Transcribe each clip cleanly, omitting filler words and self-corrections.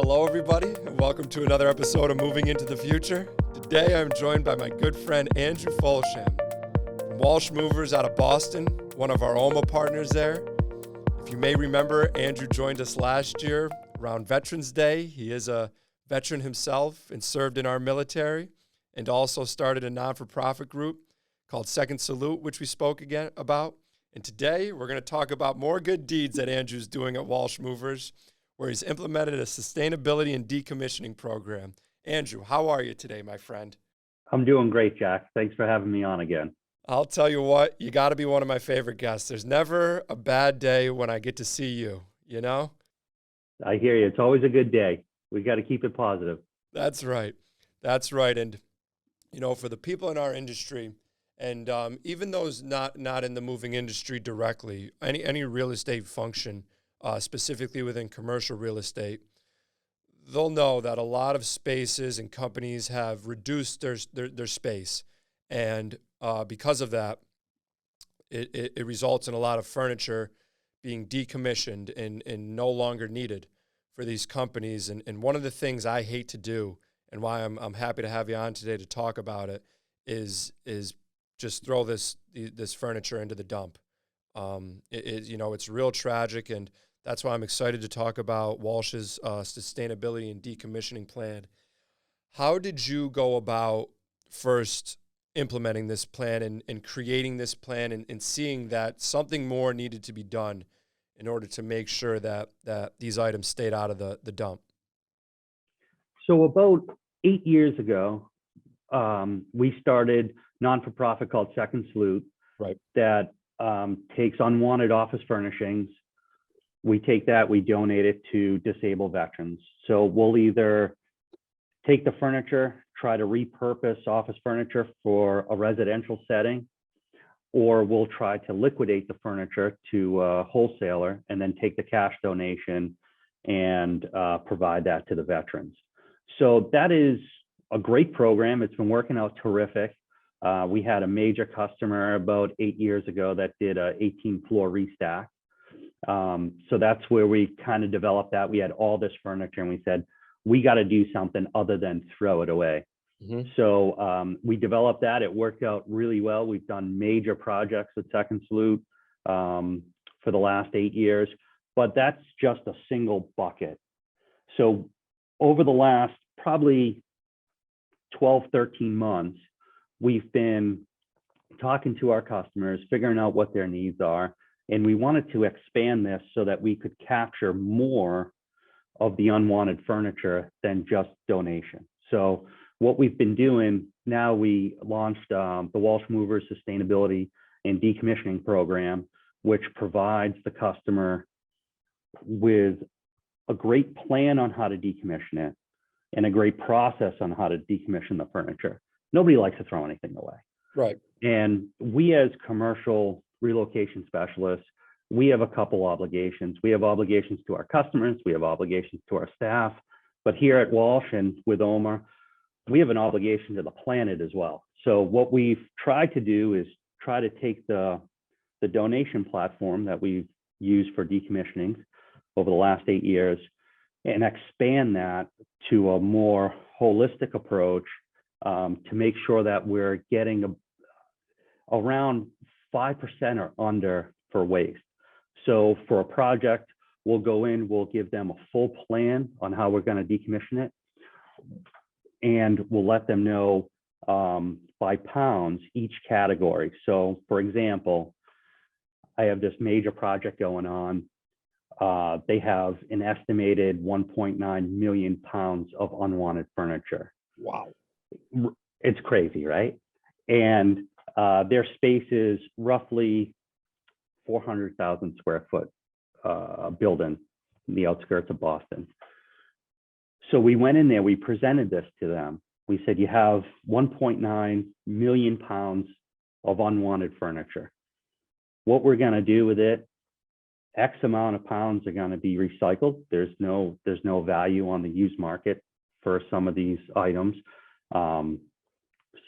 Hello, everybody, and welcome to another episode of Moving into the Future. Today, I'm joined by my good friend Andrew Foulsham from Walsh Movers out of Boston, one of our OMA partners there. If you may remember, Andrew joined us last year around Veterans Day. He is a veteran himself and served in our military, and also started a non-for-profit group called Second Salute, which we spoke again about. And today, we're going to talk about more good deeds that Andrew's doing at Walsh Movers, where he's implemented a sustainability and decommissioning program. Andrew, how are you today, my friend? I'm doing great, Jack. Thanks for having me on again. I'll tell you what, you got to be one of my favorite guests. There's never a bad day when I get to see you, you know? I hear you. It's always a good day. We got to keep it positive. That's right. That's right. And, you know, for the people in our industry, and even those not in the moving industry directly, any real estate function, specifically within commercial real estate, they'll know that a lot of spaces and companies have reduced their space. And because of that, it results in a lot of furniture being decommissioned and no longer needed for these companies. And one of the things I hate to do, and why I'm happy to have you on today to talk about it, is just throw this furniture into the dump. It's real tragic, and that's why I'm excited to talk about Walsh's sustainability and decommissioning plan. How did you go about first implementing this plan and creating this plan and seeing that something more needed to be done in order to make sure that these items stayed out of the dump? So about 8 years ago, we started non-for-profit called Second Salute, right, that takes unwanted office furnishings. We take that, we donate it to disabled veterans. So we'll either take the furniture, try to repurpose office furniture for a residential setting, or we'll try to liquidate the furniture to a wholesaler and then take the cash donation and provide that to the veterans. So that is a great program. It's been working out terrific. We had a major customer about 8 years ago that did a 18-floor restack. So that's where we kind of developed that. We had all this furniture and we said, we got to do something other than throw it away. Mm-hmm. So we developed that. It worked out really well. We've done major projects with Second Salute for the last 8 years, but that's just a single bucket. So over the last probably 12, 13 months, we've been talking to our customers, figuring out what their needs are. And we wanted to expand this so that we could capture more of the unwanted furniture than just donation. So what we've been doing now, we launched the Walsh Movers Sustainability and Decommissioning Program, which provides the customer with a great plan on how to decommission it and a great process on how to decommission the furniture. Nobody likes to throw anything away. Right. And we as commercial relocation specialists, we have a couple obligations. We have obligations to our customers, we have obligations to our staff, but here at Walsh and with OMA, we have an obligation to the planet as well. So what we've tried to do is try to take the donation platform that we've used for decommissioning over the last 8 years and expand that to a more holistic approach to make sure that we're getting around 5% or under for waste. So for a project, we'll go in, we'll give them a full plan on how we're going to decommission it, and we'll let them know by pounds each category. So for example, I have this major project going on. They have an estimated 1.9 million pounds of unwanted furniture. Wow. It's crazy, right? And their space is roughly 400,000 square foot building in the outskirts of Boston. So we went in there, we presented this to them. We said, you have 1.9 million pounds of unwanted furniture. What we're going to do with it, X amount of pounds are going to be recycled. There's no value on the used market for some of these items.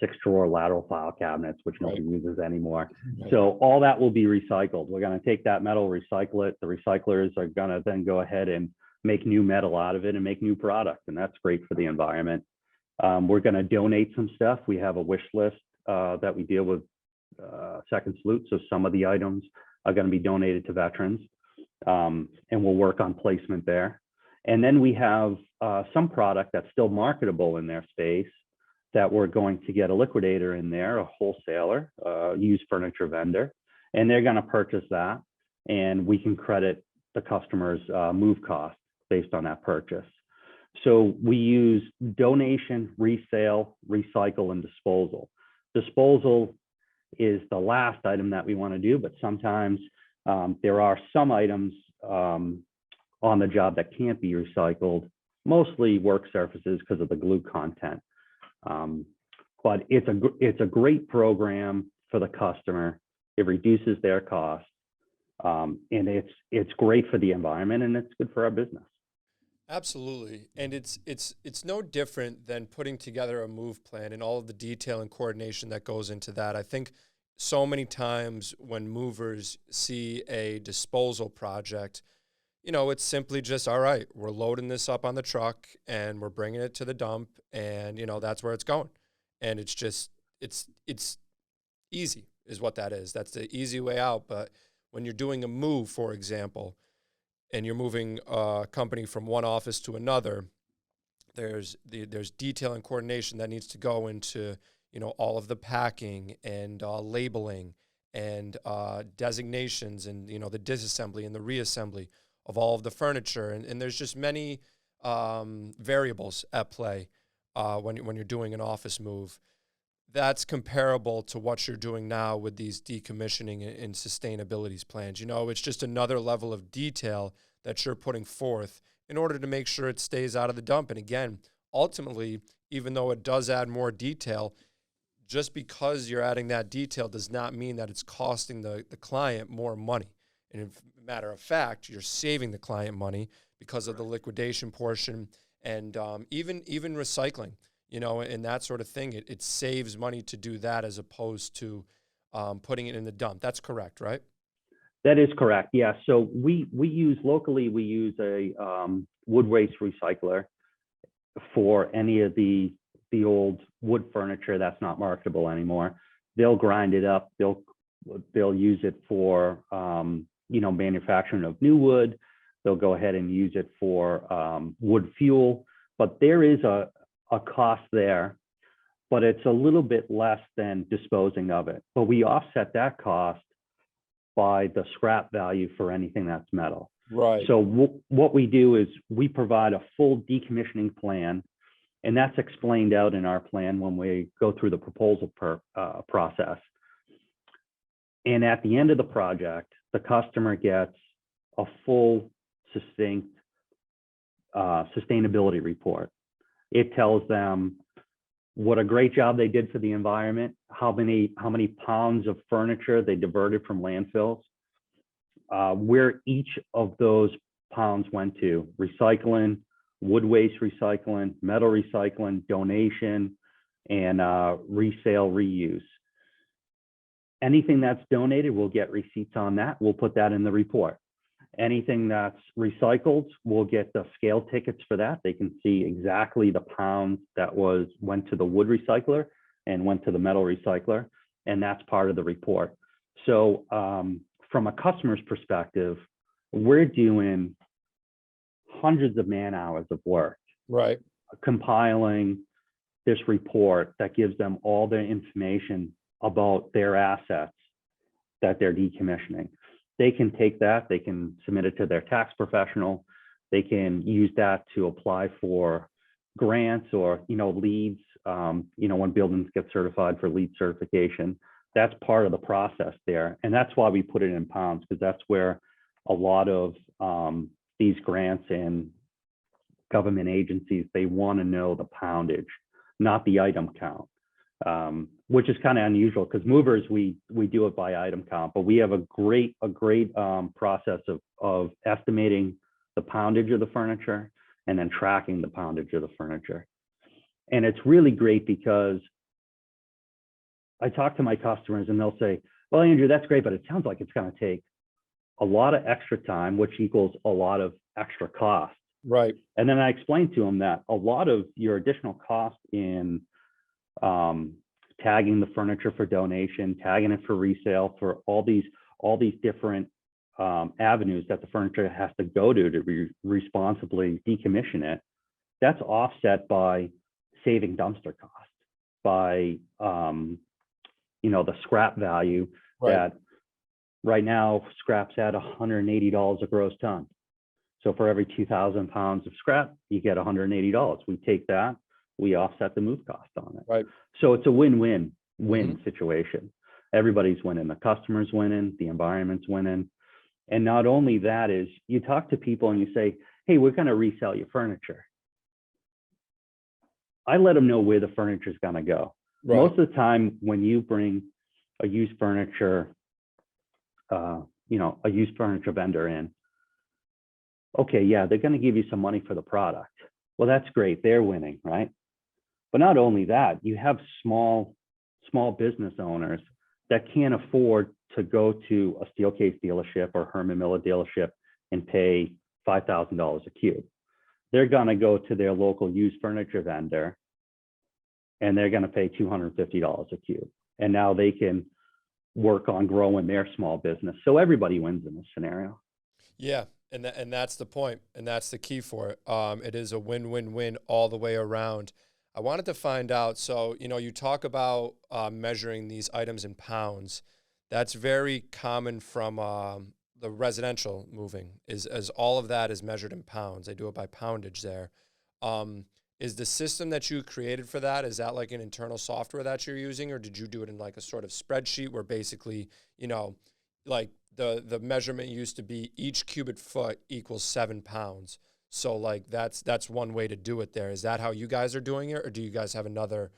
6-drawer lateral file cabinets, which nobody uses anymore. Right. So all that will be recycled. We're going to take that metal, recycle it. The recyclers are going to then go ahead and make new metal out of it and make new product. And that's great for the environment. We're going to donate some stuff. We have a wish list that we deal with Second Salute. So some of the items are going to be donated to veterans, and we'll work on placement there. And then we have some product that's still marketable in their space that we're going to get a liquidator in there, a wholesaler, used furniture vendor, and they're going to purchase that, and we can credit the customer's move cost based on that purchase. So we use donation, resale, recycle, and disposal. Disposal is the last item that we want to do, but sometimes there are some items on the job that can't be recycled, mostly work surfaces because of the glue content. But it's a great program for the customer. It reduces their cost, and it's great for the environment, and it's good for our business. Absolutely. And it's no different than putting together a move plan and all of the detail and coordination that goes into that. I think so many times when movers see a disposal project, it's simply just, all right, we're loading this up on the truck and we're bringing it to the dump, and that's where it's going. And it's just it's easy is what that is. That's the easy way out. But when you're doing a move, for example, and you're moving a company from one office to another, there's detail and coordination that needs to go into, all of the packing and labeling and designations and, the disassembly and the reassembly of all of the furniture. And there's just many variables at play when you're doing an office move. That's comparable to what you're doing now with these decommissioning and sustainability plans. It's just another level of detail that you're putting forth in order to make sure it stays out of the dump. And again, ultimately, even though it does add more detail, just because you're adding that detail does not mean that it's costing the client more money. And as a matter of fact, you're saving the client money because of the liquidation portion and even recycling. And that sort of thing, it saves money to do that as opposed to putting it in the dump. That's correct, right? That is correct. Yeah. So we use a wood waste recycler for any of the old wood furniture that's not marketable anymore. They'll grind it up. They'll use it for manufacturing of new wood. They'll go ahead and use it for wood fuel. But there is a cost there, but it's a little bit less than disposing of it. But we offset that cost by the scrap value for anything that's metal. Right. So what we do is we provide a full decommissioning plan, and that's explained out in our plan when we go through the proposal process. And at the end of the project, the customer gets a full, succinct sustainability report. It tells them what a great job they did for the environment, how many pounds of furniture they diverted from landfills, where each of those pounds went to: recycling, wood waste recycling, metal recycling, donation, and resale, reuse. Anything that's donated, we'll get receipts on that. We'll put that in the report. Anything that's recycled, we'll get the scale tickets for that. They can see exactly the pounds that went to the wood recycler and went to the metal recycler, and that's part of the report. So from a customer's perspective, we're doing hundreds of man hours of work, right, compiling this report that gives them all the information about their assets that they're decommissioning. They can take that, they can submit it to their tax professional, they can use that to apply for grants or LEEDs, when buildings get certified for LEED certification. That's part of the process there. And that's why we put it in pounds, because that's where a lot of these grants and government agencies, they want to know the poundage, not the item count. Which is kind of unusual, because movers, we do it by item count, but we have a great process of estimating the poundage of the furniture and then tracking the poundage of the furniture. And it's really great because I talk to my customers and they'll say, well, Andrew, that's great, but it sounds like it's going to take a lot of extra time, which equals a lot of extra cost Right. And then I explained to them that a lot of your additional cost in tagging the furniture for donation, tagging it for resale, for all these different avenues that the furniture has to go to responsibly decommission it, that's offset by saving dumpster costs, by the scrap value that right now scrap's at $180 a gross ton. So for every 2,000 pounds of scrap, you get $180. We take that, we offset the move cost on it. Right. So it's a win-win situation. Everybody's winning. The customer's winning, the environment's winning. And not only that is, you talk to people and you say, hey, we're going to resell your furniture. I let them know where the furniture is going to go. Right. Most of the time when you bring a used furniture, a used furniture vendor in, okay, yeah, they're going to give you some money for the product. Well, that's great. They're winning, right? But not only that, you have small business owners that can't afford to go to a Steelcase dealership or Herman Miller dealership and pay $5,000 a cube. They're going to go to their local used furniture vendor and they're going to pay $250 a cube. And now they can work on growing their small business. So everybody wins in this scenario. Yeah. And that's the point. And that's the key for it. It is a win-win-win all the way around. I wanted to find out, so, you talk about measuring these items in pounds. That's very common from the residential moving, as all of that is measured in pounds. They do it by poundage there. Is the system that you created for that, is that like an internal software that you're using, or did you do it in like a sort of spreadsheet where basically, like the measurement used to be each cubic foot equals 7 pounds? So like that's one way to do it there. Is that how you guys are doing it, or do you guys have another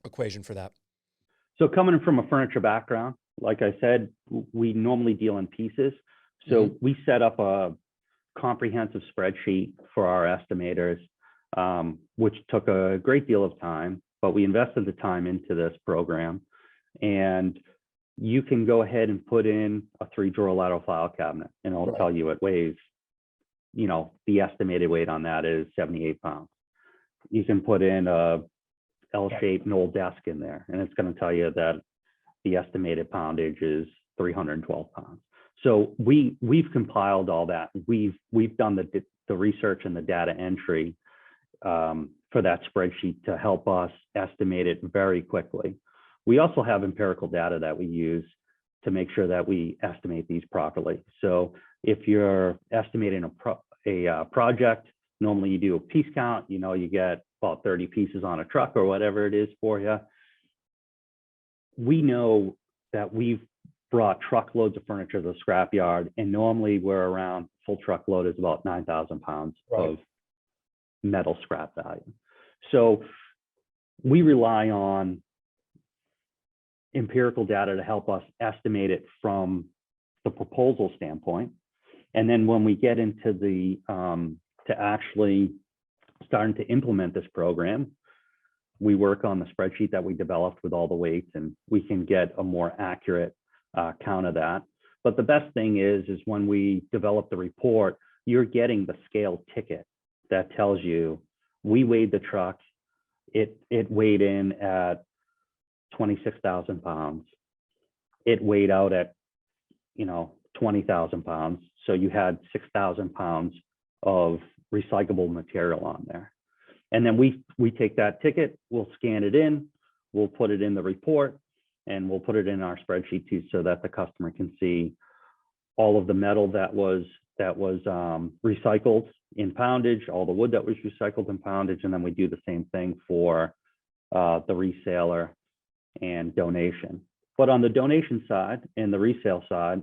equation for that? So coming from a furniture background, like I said, we normally deal in pieces. So we set up a comprehensive spreadsheet for our estimators, which took a great deal of time, but we invested the time into this program. And you can go ahead and put in a 3-drawer lateral file cabinet, and it'll tell you it weighs, the estimated weight on that is 78 pounds. You can put in a L-shaped Knoll desk in there, and it's going to tell you that the estimated poundage is 312 pounds. So we've compiled all that. We've done the research and the data entry for that spreadsheet to help us estimate it very quickly. We also have empirical data that we use to make sure that we estimate these properly. So if you're estimating a project, normally you do a piece count, you get about 30 pieces on a truck or whatever it is for you. We know that we've brought truckloads of furniture to the scrapyard, and normally we're around, full truckload is about 9,000 pounds of metal scrap value. So we rely on empirical data to help us estimate it from the proposal standpoint. And then when we get into the to actually starting to implement this program, we work on the spreadsheet that we developed with all the weights, and we can get a more accurate count of that. But the best thing is when we develop the report, you're getting the scale ticket that tells you we weighed the truck, it weighed in at 26,000 pounds. It weighed out at 20,000 pounds. So you had 6,000 pounds of recyclable material on there. And then we take that ticket, we'll scan it in, we'll put it in the report, and we'll put it in our spreadsheet too, so that the customer can see all of the metal that was recycled in poundage, all the wood that was recycled in poundage, and then we do the same thing for the reseller and donation. But on the donation side and the resale side,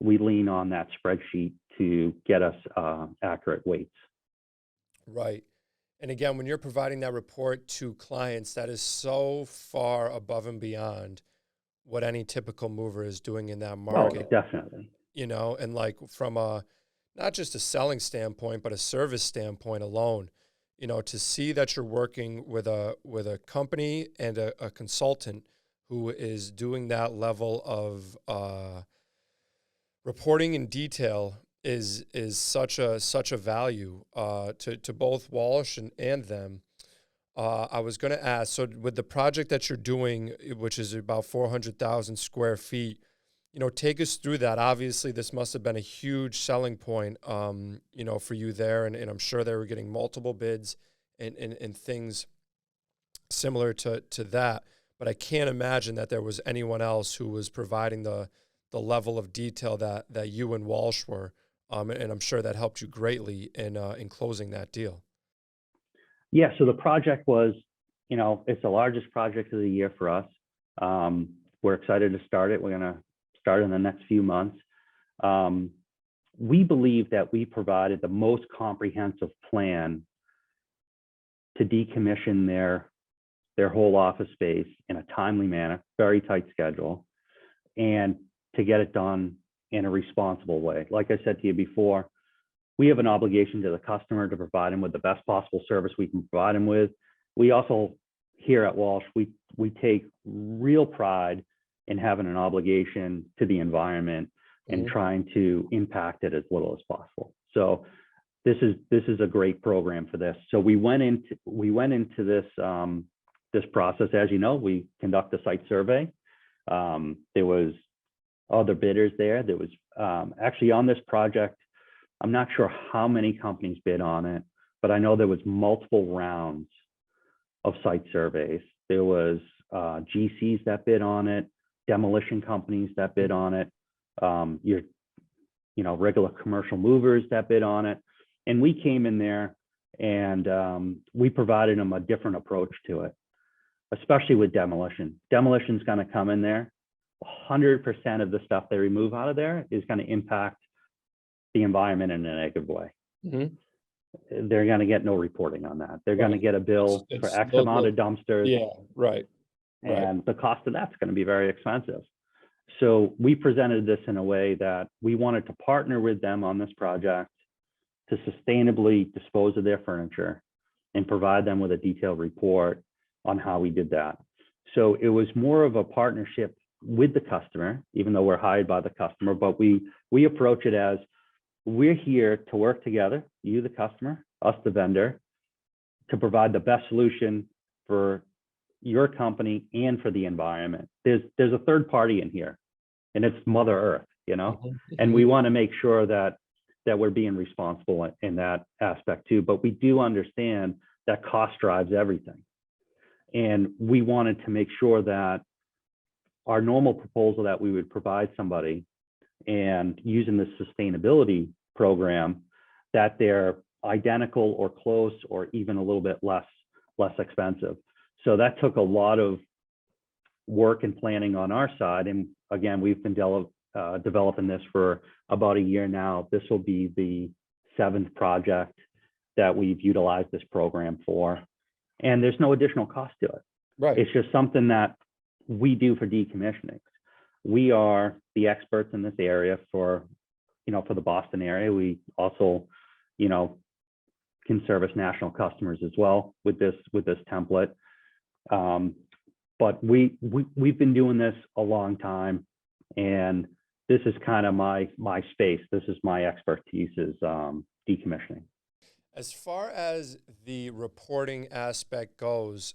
we lean on that spreadsheet to get us accurate weights. Right. And again, when you're providing that report to clients, that is so far above and beyond what any typical mover is doing in that market. Oh, definitely. And like from not just a selling standpoint, but a service standpoint alone, to see that you're working with a company and a consultant who is doing that level of reporting in detail is such a value to both Walsh and them. I was going to ask, so with the project that you're doing, which is about 400,000 square feet, take us through that. Obviously, this must have been a huge selling point, for you there, and I'm sure they were getting multiple bids and things similar to that. But I can't imagine that there was anyone else who was providing the level of detail that you and Walsh were, and I'm sure that helped you greatly in closing that deal. Yeah, so the project was, it's the largest project of the year for us. We're excited to start it. We're going to start in the next few months. We believe that we provided the most comprehensive plan to decommission their whole office space in a timely manner, very tight schedule, and to get it done in a responsible way. Like I said to you before, we have an obligation to the customer to provide them with the best possible service we can provide them with. We also, here at Walsh, we take real pride in having an obligation to the environment and trying to impact it as little as possible. So this is a great program for this. So we went into this process. As you know, we conduct a site survey. There was other bidders there. There was actually on this project, I'm not sure how many companies bid on it, but I know there was multiple rounds of site surveys. There was GCs that bid on it, demolition companies that bid on it, your regular commercial movers that bid on it. And we came in there and we provided them a different approach to it, especially with demolition. Demolition's going to come in there. 100% of the stuff they remove out of there is going to impact the environment in a negative way. They're going to get no reporting on that. They're going to get a bill for X amount of dumpsters. Yeah, right. And the cost of that's going to be very expensive. So we presented this in a way that we wanted to partner with them on this project to sustainably dispose of their furniture and provide them with a detailed report on how we did that. So it was more of a partnership with the customer, even though we're hired by the customer, but we approach it as we're here to work together, you, the customer, us, the vendor, to provide the best solution for your company and for the environment. There's a third party in here, and it's Mother Earth, and we want to make sure that we're being responsible in that aspect too. But we do understand that cost drives everything. And we wanted to make sure that our normal proposal that we would provide somebody and using the sustainability program, that they're identical or close or even a little bit less expensive. So that took a lot of work and planning on our side. And again, we've been developing this for about a year now. This will be the 7th project that we've utilized this program for. And there's no additional cost to it. Right. It's just something that we do for decommissioning. We are the experts in this area for the Boston area. We also, can service national customers as well with this template. But we've been doing this a long time, and this is kind of my space. This is my expertise is decommissioning. As far as the reporting aspect goes,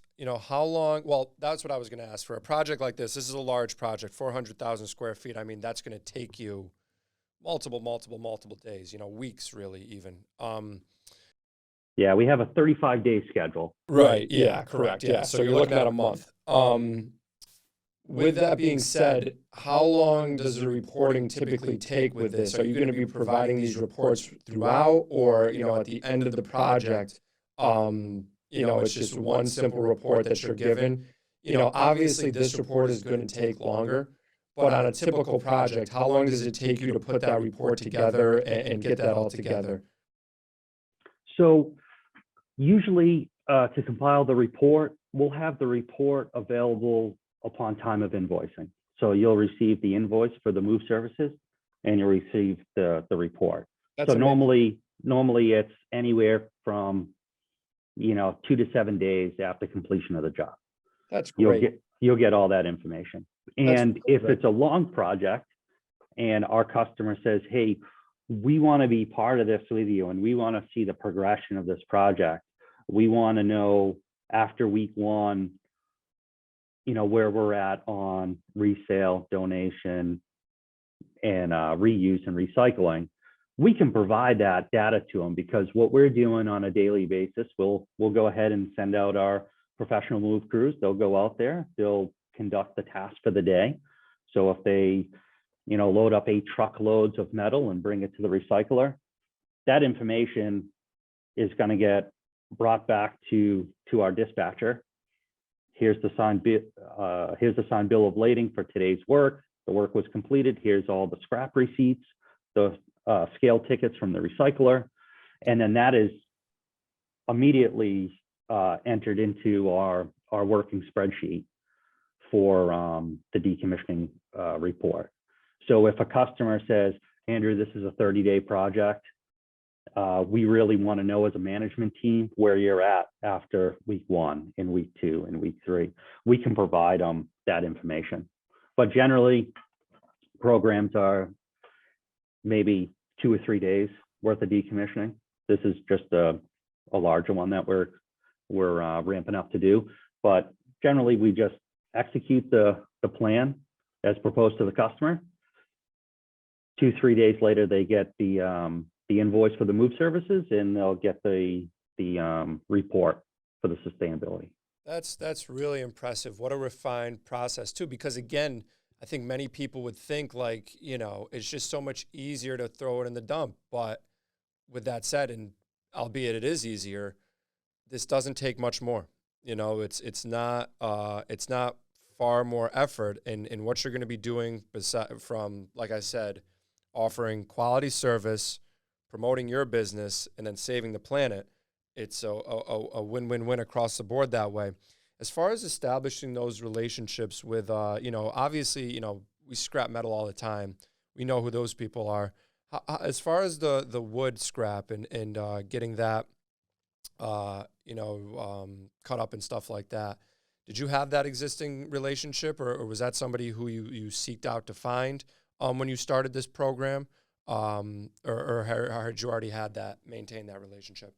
how long, well, that's what I was going to ask. For a project like this is a large project, 400,000 square feet. I mean, that's going to take you multiple days, weeks really even. Yeah, we have a 35-day schedule. Right. Yeah, correct. Yeah. So you're looking at a month. With that being said, how long does the reporting typically take with this? Are you going to be providing these reports throughout, or, at the end of the project, it's just one simple report that you're given? Obviously this report is going to take longer, but on a typical project, how long does it take you to put that report together and get that all together? So usually to compile the report, we'll have the report available upon time of invoicing. So you'll receive the invoice for the move services and you'll receive the report. That's so amazing. Normally it's anywhere from 2 to 7 days after completion of the job. That's great. You'll get all that information. And if it's a long project and our customer says, hey, we want to be part of this with you, and we want to see the progression of this project. We want to know after week one, where we're at on resale, donation, and reuse and recycling. We can provide that data to them, because what we're doing on a daily basis, we'll go ahead and send out our professional move crews. They'll go out there, they'll conduct the task for the day. So if they, load up 8 truckloads of metal and bring it to the recycler, that information is going to get brought back to our dispatcher. Here's the signed bill of lading for today's work. The work was completed. Here's all the scrap receipts, the scale tickets from the recycler, and then that is immediately entered into our working spreadsheet for the decommissioning report. So if a customer says, Andrew, this is a 30-day project, we really want to know as a management team where you're at after week 1, in week 2, and week 3. We can provide them that information. But generally, programs are maybe 2 or 3 days worth of decommissioning. This is just a larger one that we're ramping up to do. But generally, we just execute the plan as proposed to the customer. 2-3 days later, they get the invoice for the move services, and they'll get the report for the sustainability. That's really impressive. What a refined process too, because again, I think many people would think like, it's just so much easier to throw it in the dump. But with that said, and albeit it is easier, this doesn't take much more. It's not far more effort in what you're going to be doing from, like I said, offering quality service, promoting your business, and then saving the planet. It's a win-win-win across the board that way. As far as establishing those relationships with, obviously, we scrap metal all the time. We know who those people are. As far as the wood scrap and getting that, cut up and stuff like that, did you have that existing relationship, or was that somebody who you seeked out to find when you started this program, or had you already maintained that relationship?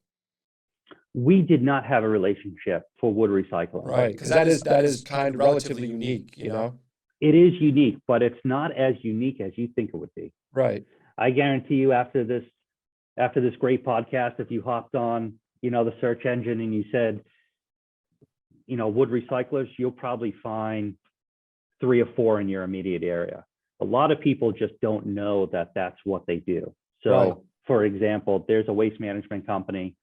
We did not have a relationship for wood recycling. Right, because that is kind of relatively unique, It is unique, but it's not as unique as you think it would be. Right. I guarantee you, after this great podcast, if you hopped on, the search engine and you said, wood recyclers, you'll probably find 3 or 4 in your immediate area. A lot of people just don't know that that's what they do. So, right. For example, there's a waste management company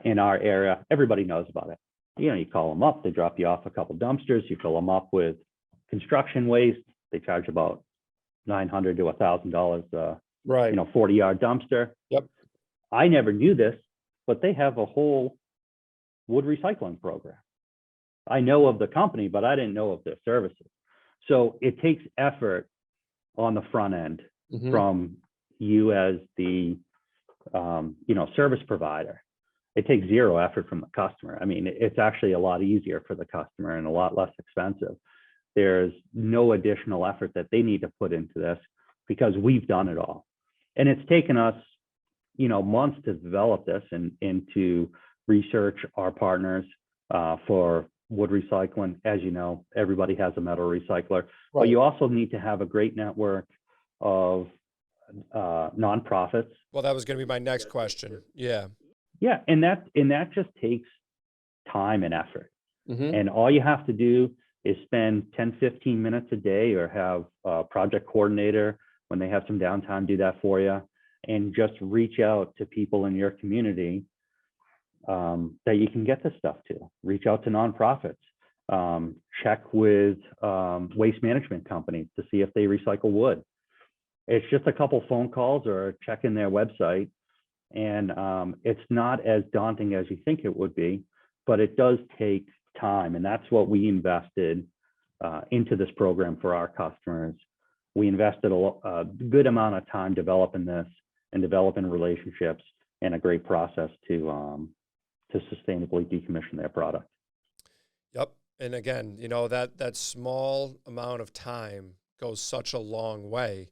in our area. Everybody knows about it. You call them up, they drop you off a couple dumpsters, you fill them up with construction waste. They charge about $900 to $1,000 right. 40-yard dumpster. Yep. I never knew this, but they have a whole wood recycling program. I know of the company, but I didn't know of their services. So it takes effort on the front end from you as the service provider. It takes 0 effort from the customer. I mean, it's actually a lot easier for the customer and a lot less expensive. There's no additional effort that they need to put into this because we've done it all. And it's taken us, months to develop this and to research our partners for wood recycling. As you know, everybody has a metal recycler, right. But you also need to have a great network of nonprofits. Well, that was going to be my next question. Yeah. Yeah, and that just takes time and effort. And all you have to do is spend 10, 15 minutes a day, or have a project coordinator when they have some downtime do that for you, and just reach out to people in your community that you can get this stuff to. Reach out to nonprofits. Check with waste management companies to see if they recycle wood. It's just a couple phone calls or checking their website. And it's not as daunting as you think it would be, but it does take time. And that's what we invested into this program for our customers. We invested a good amount of time developing this and developing relationships and a great process to sustainably decommission their product. Yep. And again, that small amount of time goes such a long way.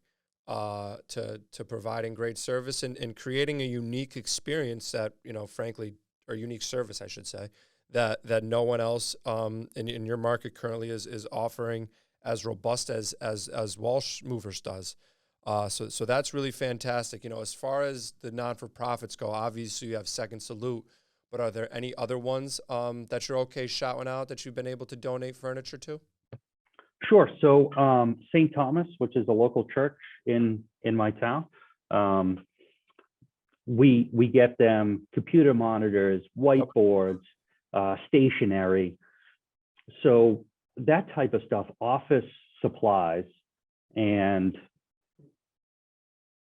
to providing great service and creating a unique experience that, frankly, or unique service, I should say, that no one else in your market currently is offering as robust as Walsh Movers does. So that's really fantastic. As far as the non-for-profits go, obviously you have Second Salute, but are there any other ones that you're okay shouting out that you've been able to donate furniture to? Sure. So St. Thomas, which is a local church in my town, we get them computer monitors, whiteboards, stationery. So that type of stuff, office supplies, and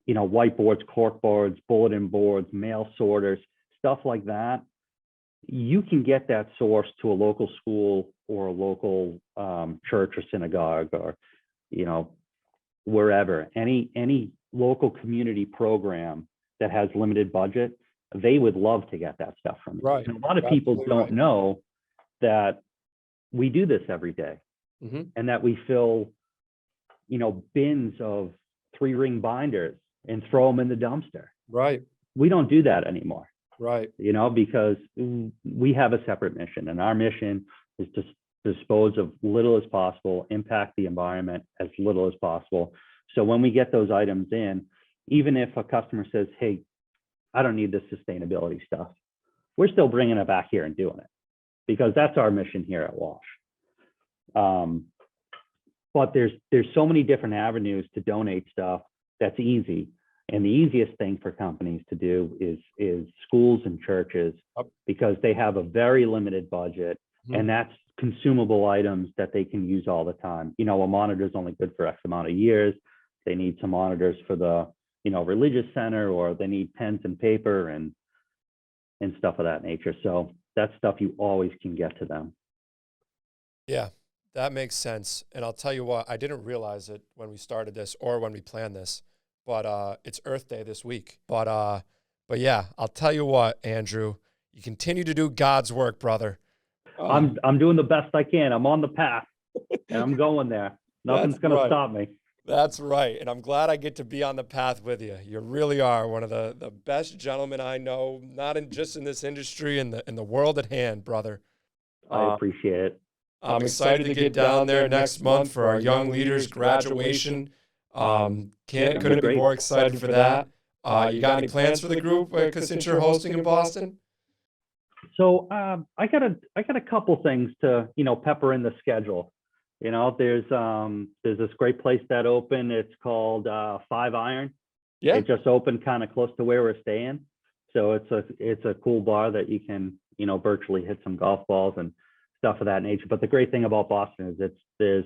whiteboards, corkboards, bulletin boards, mail sorters, stuff like that. You can get that sourced to a local school or a local church or synagogue, or wherever. Any local community program that has limited budget, they would love to get that stuff from you. Right. And a lot of people don't know that we do this every day, and that we fill bins of 3-ring binders and throw them in the dumpster. Right. We don't do that anymore. Right. Because we have a separate mission, and our mission is to dispose of little as possible, impact the environment as little as possible. So when we get those items in, even if a customer says, hey, I don't need this sustainability stuff, we're still bringing it back here and doing it, because that's our mission here at Walsh. But there's so many different avenues to donate stuff that's easy. And the easiest thing for companies to do is schools and churches, because they have a very limited budget, and that's consumable items that they can use all the time. A monitor is only good for X amount of years. They need some monitors for the religious center, or they need pens and paper and stuff of that nature. So that's stuff you always can get to them. Yeah, that makes sense. And I'll tell you what, I didn't realize it when we started this or when we planned this, but it's Earth Day this week. But yeah, I'll tell you what, Andrew, you continue to do God's work, brother. I'm doing the best I can. I'm on the path, and I'm going there. Nothing's going to stop me. That's right. And I'm glad I get to be on the path with you. You really are one of the best gentlemen I know, not just in this industry, in the world at hand, brother. I appreciate it. I'm excited to get down there next month for our young leaders graduation. Couldn't be more excited for that. You got any plans for the group since you're hosting in Boston? So I got a couple things to pepper in the schedule. There's this great place that opened. It's called 5 Iron. Yeah. It just opened kind of close to where we're staying. So it's a cool bar that you can virtually hit some golf balls and stuff of that nature. But the great thing about Boston is there's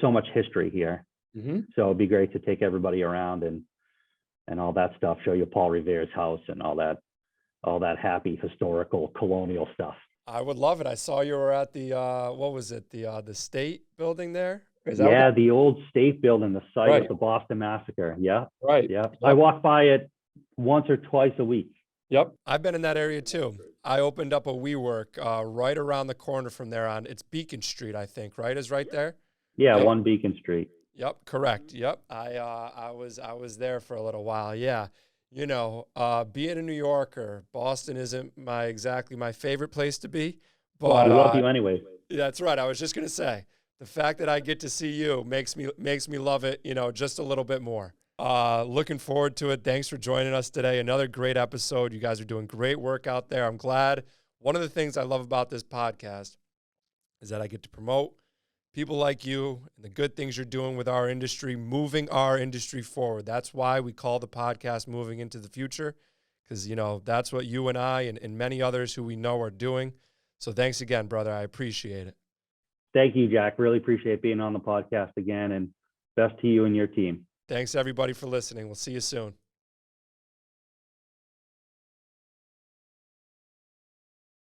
so much history here. So it'd be great to take everybody around and all that stuff. Show you Paul Revere's house and all that happy historical colonial stuff. I would love it. I saw you were at the what was it? The State building there? Yeah, the old State building, the site of the Boston Massacre. Yeah. Right. Yeah. I walk by it once or twice a week. Yep. I've been in that area too. I opened up a WeWork right around the corner from there on. It's Beacon Street, I think, right? Is right there? Yeah, 1 Beacon Street. Yep, correct. Yep. I was there for a little while. Yeah. Being a New Yorker, Boston isn't exactly my favorite place to be. But I love you anyway. That's right. I was just gonna say, the fact that I get to see you makes me love it, just a little bit more. Looking forward to it. Thanks for joining us today. Another great episode. You guys are doing great work out there. I'm glad. One of the things I love about this podcast is that I get to promote people like you and the good things you're doing with our industry, moving our industry forward. That's why we call the podcast Moving into the Future, because, that's what you and I and many others who we know are doing. So thanks again, brother. I appreciate it. Thank you, Jack. Really appreciate being on the podcast again, and best to you and your team. Thanks, everybody, for listening. We'll see you soon.